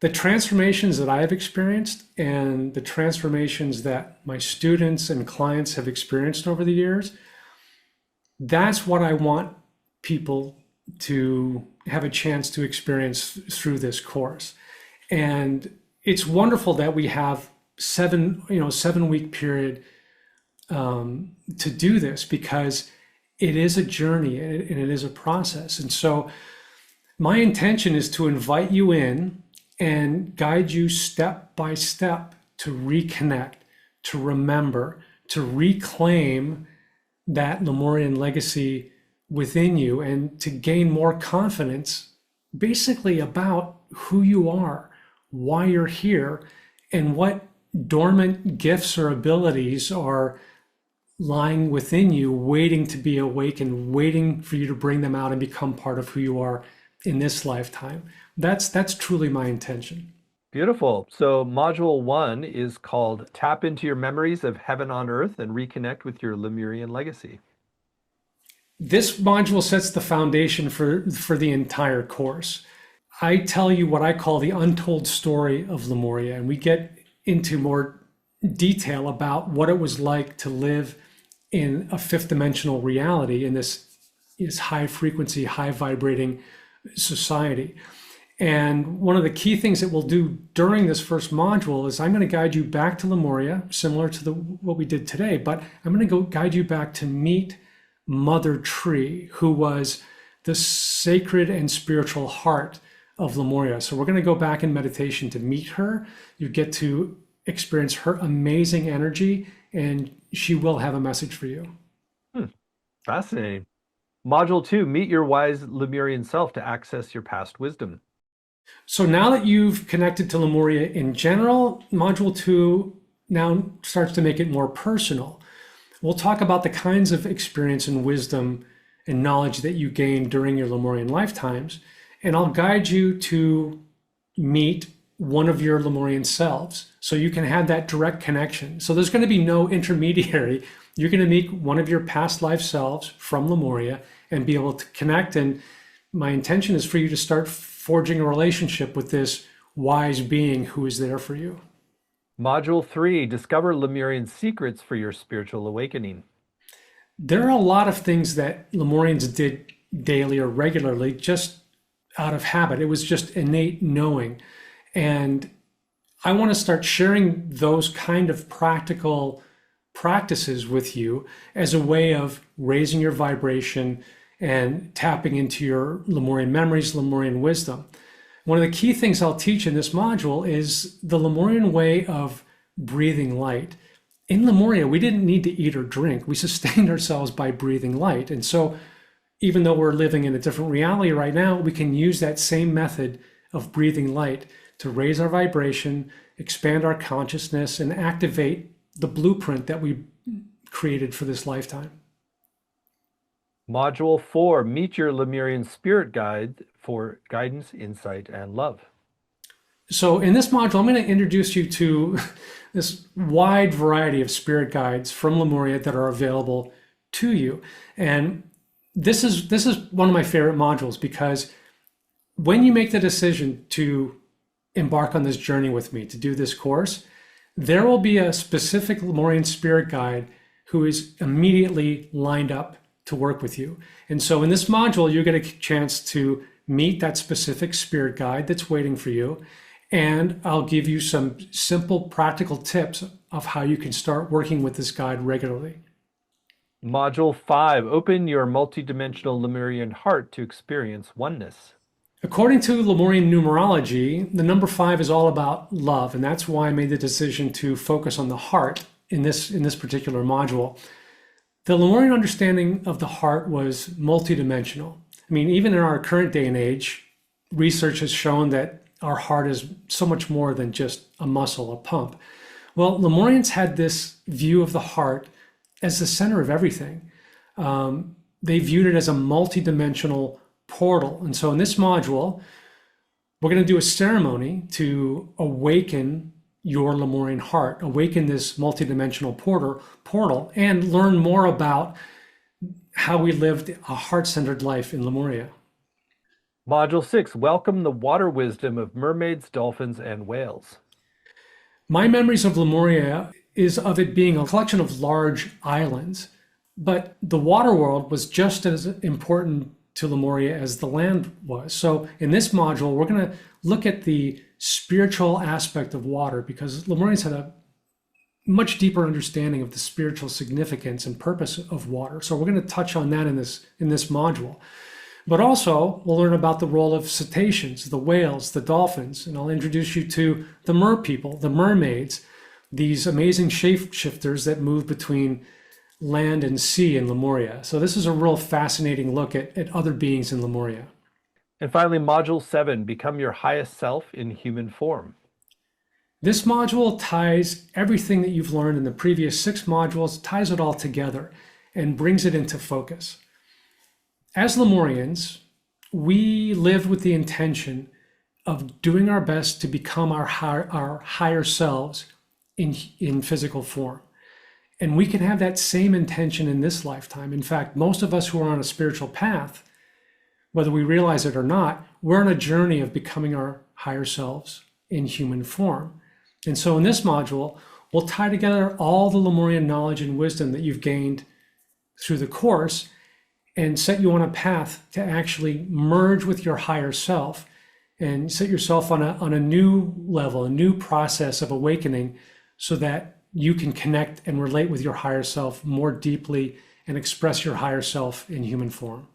The transformations that I have experienced and the transformations that my students and clients have experienced over the years, that's what I want people to have a chance to experience through this course. And it's wonderful that we have 7-week period to do this, because it is a journey and it is a process. And so my intention is to invite you in and guide you step by step to reconnect, to remember, to reclaim that Lemurian legacy within you, and to gain more confidence basically about who you are, why you're here, and what dormant gifts or abilities are lying within you, waiting to be awakened, waiting for you to bring them out and become part of who you are in this lifetime. That's truly my intention. Beautiful. So module 1 is called Tap into Your Memories of Heaven on Earth and Reconnect with Your Lemurian Legacy. This module sets the foundation for the entire course. I tell you what I call the untold story of Lemuria, and we get into more detail about what it was like to live in a fifth dimensional reality in this high frequency, high vibrating society. And one of the key things that we'll do during this first module is I'm going to guide you back to Lemuria, similar to what we did today, but I'm going to guide you back to meet Mother Tree, who was the sacred and spiritual heart of Lemuria. So we're going to go back in meditation to meet her. You get to experience her amazing energy, and she will have a message for you. Fascinating. Module 2, Meet Your Wise Lemurian Self to access your past wisdom. So now that you've connected to Lemuria in general, Module 2 now starts to make it more personal. We'll talk about the kinds of experience and wisdom and knowledge that you gained during your Lemurian lifetimes, and I'll guide you to meet one of your Lemurian selves so you can have that direct connection. So there's going to be no intermediary. You're going to meet one of your past life selves from Lemuria and be able to connect. And my intention is for you to start forging a relationship with this wise being who is there for you. Module 3, Discover Lemurian Secrets for Your Spiritual Awakening. There are a lot of things that Lemurians did daily or regularly just out of habit. It was just innate knowing. And I want to start sharing those kind of practical practices with you as a way of raising your vibration and tapping into your Lemurian memories, Lemurian wisdom. One of the key things I'll teach in this module is the Lemurian way of breathing light. In Lemuria, we didn't need to eat or drink. We sustained ourselves by breathing light. And so even though we're living in a different reality right now, we can use that same method of breathing light to raise our vibration, expand our consciousness, and activate the blueprint that we created for this lifetime. Module 4, Meet Your Lemurian Spirit Guide for guidance, insight, and love. So in this module, I'm going to introduce you to this wide variety of spirit guides from Lemuria that are available to you. And this is one of my favorite modules, because when you make the decision to embark on this journey with me, to do this course, there will be a specific Lemurian spirit guide who is immediately lined up to work with you. And so in this module, you get a chance to meet that specific spirit guide that's waiting for you. And I'll give you some simple practical tips of how you can start working with this guide regularly. Module 5, Open Your Multidimensional Lemurian Heart to Experience Oneness. According to Lemurian numerology, the number 5 is all about love, and that's why I made the decision to focus on the heart in this particular module. The Lemurian understanding of the heart was multidimensional. I mean, even in our current day and age, research has shown that our heart is so much more than just a muscle, a pump. Well, Lemurians had this view of the heart as the center of everything. They viewed it as a multidimensional portal. And so in this module, we're going to do a ceremony to awaken your Lemurian heart, awaken this multidimensional portal, and learn more about how we lived a heart-centered life in Lemuria. Module 6, welcome the water wisdom of mermaids, dolphins, and whales. My memories of Lemuria is of it being a collection of large islands, but the water world was just as important to Lemuria as the land was. So in this module, we're going to look at the spiritual aspect of water because Lemurians had a much deeper understanding of the spiritual significance and purpose of water. So we're going to touch on that in this module. But also, we'll learn about the role of cetaceans, the whales, the dolphins, and I'll introduce you to the mer people, the mermaids, these amazing shapeshifters that move between land and sea in Lemuria. So this is a real fascinating look at other beings in Lemuria. And finally, Module 7, become your highest self in human form. This module ties everything that you've learned in the previous 6 modules, ties it all together and brings it into focus. As Lemurians, we lived with the intention of doing our best to become our higher selves in physical form. And we can have that same intention in this lifetime. In fact, most of us who are on a spiritual path, whether we realize it or not, we're on a journey of becoming our higher selves in human form. And so in this module, we'll tie together all the Lemurian knowledge and wisdom that you've gained through the course and set you on a path to actually merge with your higher self and set yourself on a new level, a new process of awakening so that you can connect and relate with your higher self more deeply and express your higher self in human form.